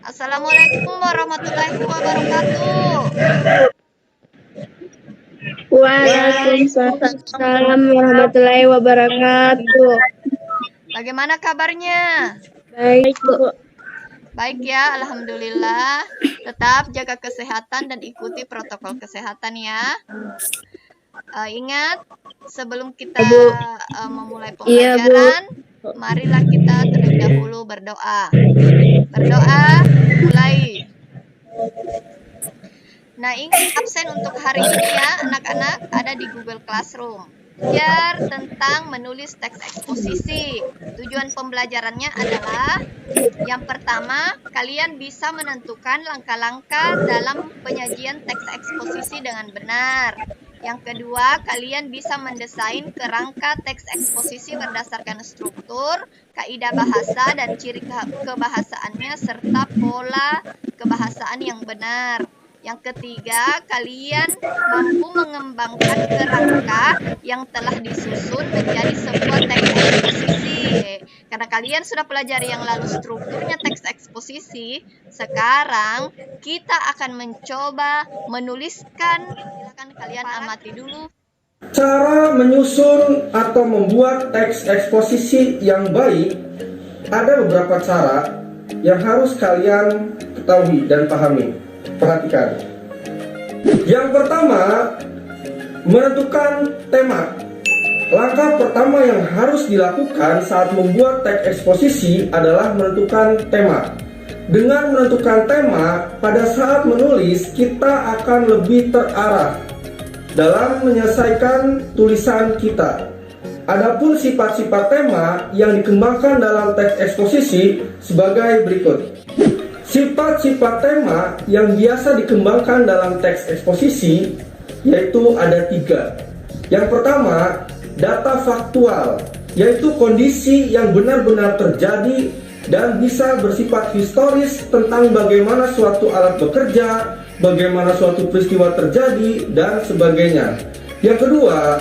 Assalamualaikum warahmatullahi wabarakatuh. Waalaikumsalam warahmatullahi wabarakatuh. Bagaimana kabarnya? Baik, Bu. Baik ya, alhamdulillah. Tetap jaga kesehatan dan ikuti protokol kesehatan ya. Ingat, sebelum kita memulai pembelajaran, marilah kita terlebih dahulu berdoa. Berdoa, mulai. Nah, ingat absen untuk hari ini ya, anak-anak, ada di Google Classroom. Belajar tentang menulis teks eksposisi. Tujuan pembelajarannya adalah yang pertama, kalian bisa menentukan langkah-langkah dalam penyajian teks eksposisi dengan benar. Yang kedua, kalian bisa mendesain kerangka teks eksposisi berdasarkan struktur, kaidah bahasa, dan ciri kebahasaannya, serta pola kebahasaan yang benar. Yang ketiga, kalian mampu mengembangkan kerangka yang telah disusun menjadi sebuah teks eksposisi. Karena kalian sudah pelajari yang lalu strukturnya teks eksposisi, sekarang kita akan mencoba menuliskan. Silakan kalian amati dulu. Cara menyusun atau membuat teks eksposisi yang baik, ada beberapa cara yang harus kalian ketahui dan pahami. Perhatikan. Yang pertama, menentukan tema. Langkah pertama yang harus dilakukan saat membuat teks eksposisi adalah menentukan tema. Dengan menentukan tema, pada saat menulis kita akan lebih terarah dalam menyelesaikan tulisan kita. Adapun sifat-sifat tema yang dikembangkan dalam teks eksposisi sebagai berikut. Sifat-sifat tema yang biasa dikembangkan dalam teks eksposisi yaitu ada 3. Yang pertama, data faktual, yaitu kondisi yang benar-benar terjadi dan bisa bersifat historis tentang bagaimana suatu alat bekerja, bagaimana suatu peristiwa terjadi, dan sebagainya. Yang kedua,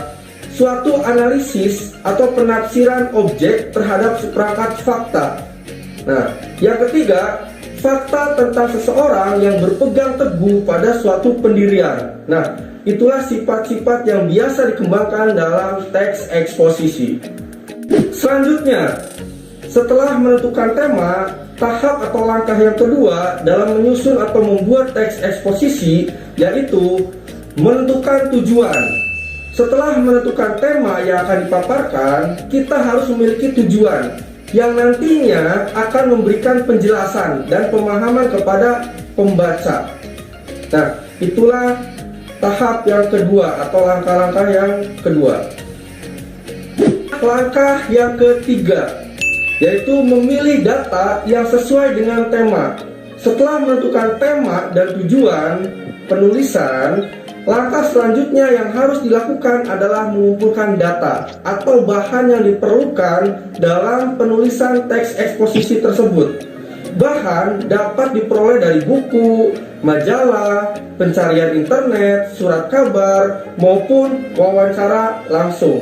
suatu analisis atau penafsiran objek terhadap seperangkat fakta. Nah, yang ketiga, fakta tentang seseorang yang berpegang teguh pada suatu pendirian. Nah, itulah sifat-sifat yang biasa dikembangkan dalam teks eksposisi. Selanjutnya, setelah menentukan tema, tahap atau langkah yang kedua dalam menyusun atau membuat teks eksposisi yaitu menentukan tujuan. Setelah menentukan tema yang akan dipaparkan, kita harus memiliki tujuan yang nantinya akan memberikan penjelasan dan pemahaman kepada pembaca. Nah, itulah tahap yang kedua atau langkah-langkah yang kedua. Langkah yang ketiga yaitu memilih data yang sesuai dengan tema. Setelah menentukan tema dan tujuan penulisan, langkah selanjutnya yang harus dilakukan adalah mengumpulkan data atau bahan yang diperlukan dalam penulisan teks eksposisi tersebut. Bahan dapat diperoleh dari buku, majalah, pencarian internet, surat kabar, maupun wawancara langsung.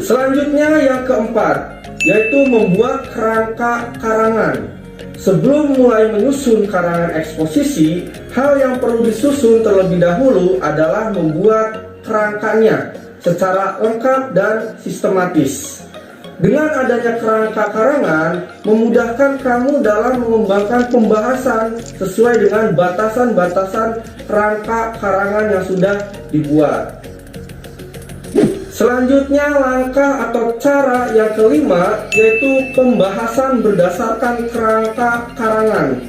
Selanjutnya yang keempat, yaitu membuat kerangka karangan. Sebelum mulai menyusun karangan eksposisi, hal yang perlu disusun terlebih dahulu adalah membuat kerangkanya secara lengkap dan sistematis. Dengan adanya kerangka karangan, memudahkan kamu dalam mengembangkan pembahasan sesuai dengan batasan-batasan kerangka karangan yang sudah dibuat. Selanjutnya, langkah atau cara yang kelima yaitu pembahasan berdasarkan kerangka karangan.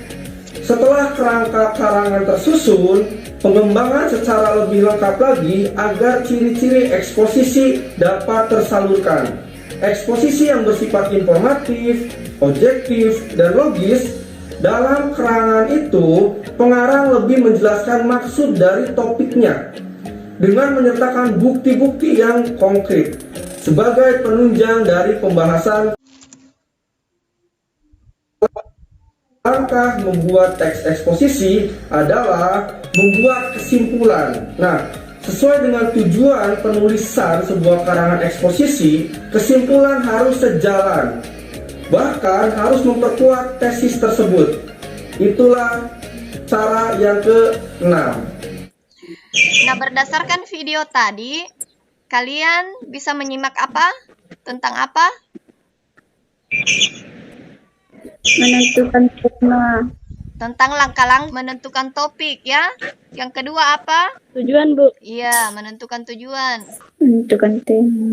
Setelah kerangka karangan tersusun, pengembangan secara lebih lengkap lagi agar ciri-ciri eksposisi dapat tersalurkan. Eksposisi yang bersifat informatif, objektif, dan logis. Dalam karangan itu, pengarang lebih menjelaskan maksud dari topiknya dengan menyertakan bukti-bukti yang konkret sebagai penunjang dari pembahasan. Langkah membuat teks eksposisi adalah membuat kesimpulan. Nah, sesuai dengan tujuan penulisan sebuah karangan eksposisi, kesimpulan harus sejalan, bahkan harus memperkuat tesis tersebut. Itulah cara yang keenam. Nah, berdasarkan video tadi, kalian bisa menyimak apa? Tentang apa? Menentukan tema. Tentang langkah-langkah menentukan topik ya. Yang kedua apa? Tujuan, Bu. Iya, menentukan tujuan. Menentukan tema.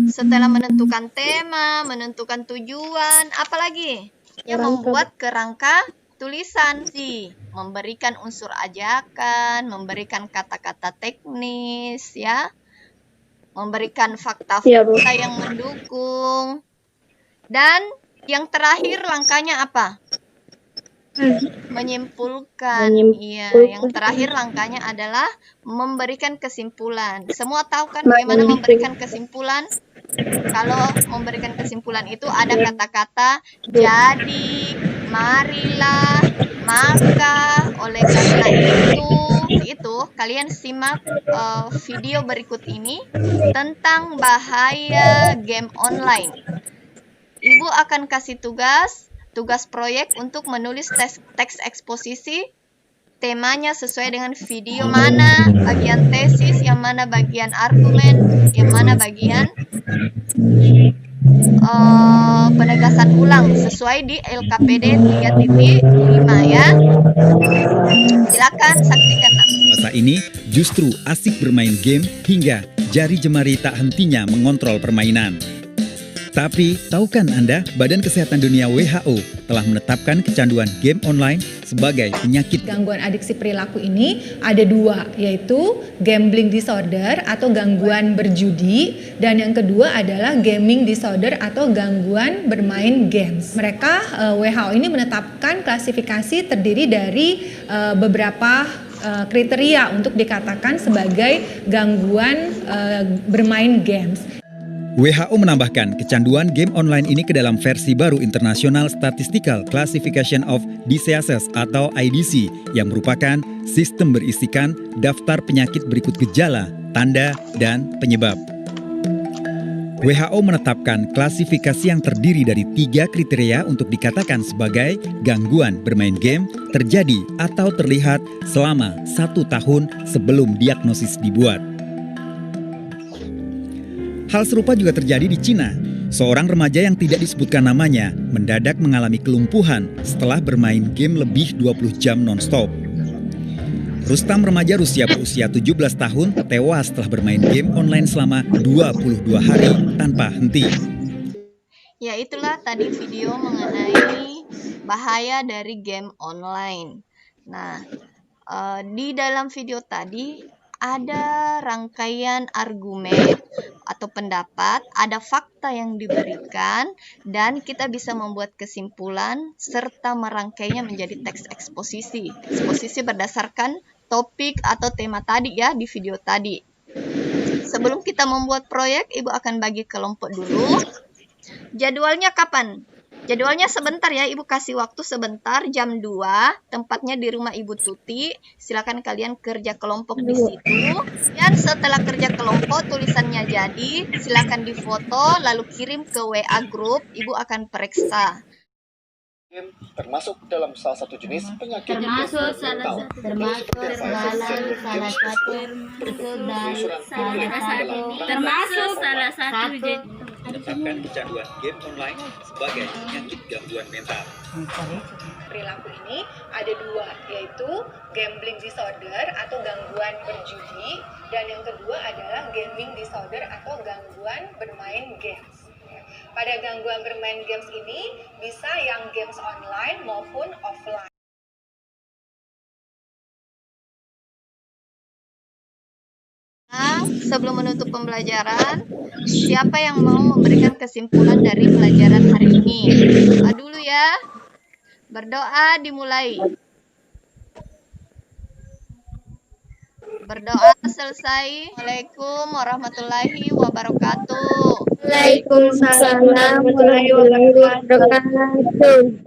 Setelah menentukan tema, menentukan tujuan, apa lagi? Ya, membuat kerangka tulisan sih, memberikan unsur ajakan, memberikan kata-kata teknis ya, memberikan Iya, Bu. fakta-fakta yang mendukung. Dan yang terakhir langkahnya apa? Menyimpulkan. Iya, yang terakhir langkahnya adalah memberikan kesimpulan. Semua tahu kan bagaimana memberikan kesimpulan? Kalau memberikan kesimpulan itu ada kata-kata jadi, marilah, maka, oleh karena itu kalian simak video berikut ini tentang bahaya game online. Ibu akan kasih tugas proyek untuk menulis teks eksposisi. Temanya sesuai dengan video, mana bagian tesis, yang mana bagian argumen, yang mana bagian penegasan ulang sesuai di LKPD 3.5 ya. Silakan saksikan. Masa ini justru asik bermain game hingga jari jemari tak hentinya mengontrol permainan. Tapi, tahukah Anda, Badan Kesehatan Dunia WHO telah menetapkan kecanduan game online sebagai penyakit. Gangguan adiksi perilaku ini ada dua, yaitu gambling disorder atau gangguan berjudi, dan yang kedua adalah gaming disorder atau gangguan bermain games. Mereka, WHO ini menetapkan klasifikasi terdiri dari beberapa kriteria untuk dikatakan sebagai gangguan bermain games. WHO menambahkan kecanduan game online ini ke dalam versi baru International Statistical Classification of Diseases atau IDC yang merupakan sistem berisikan daftar penyakit berikut gejala, tanda, dan penyebab. WHO menetapkan klasifikasi yang terdiri dari 3 kriteria untuk dikatakan sebagai gangguan bermain game terjadi atau terlihat selama 1 tahun sebelum diagnosis dibuat. Hal serupa juga terjadi di Cina. Seorang remaja yang tidak disebutkan namanya mendadak mengalami kelumpuhan setelah bermain game lebih 20 jam non-stop. Rustam, remaja Rusia berusia 17 tahun, tewas setelah bermain game online selama 22 hari tanpa henti. Ya, itulah tadi video mengenai bahaya dari game online. Nah, di dalam video tadi ada rangkaian argumen atau pendapat, ada fakta yang diberikan, dan kita bisa membuat kesimpulan serta merangkainya menjadi teks eksposisi. Eksposisi berdasarkan topik atau tema tadi ya di video tadi. Sebelum kita membuat proyek, Ibu akan bagi kelompok dulu. Jadwalnya kapan? Jadwalnya sebentar ya, Ibu kasih waktu sebentar, jam 2, tempatnya di rumah Ibu Tuti. Silakan kalian kerja kelompok di situ. Dan setelah kerja kelompok, tulisannya jadi, silakan difoto, lalu kirim ke WA grup, Ibu akan periksa. Termasuk dalam salah satu jenis penyakit termasuk salah satu Menetapkan kecanduan game online sebagai penyakit gangguan mental. Perilaku ini ada dua, yaitu gambling disorder atau gangguan berjudi, dan yang kedua adalah gaming disorder atau gangguan bermain games. Pada gangguan bermain games ini bisa yang games online maupun offline. Sebelum menutup pembelajaran, siapa yang mau memberikan kesimpulan dari pelajaran hari ini? Doa dulu ya. Berdoa dimulai. Berdoa selesai. Assalamualaikum warahmatullahi wabarakatuh. Waalaikumsalam warahmatullahi wabarakatuh.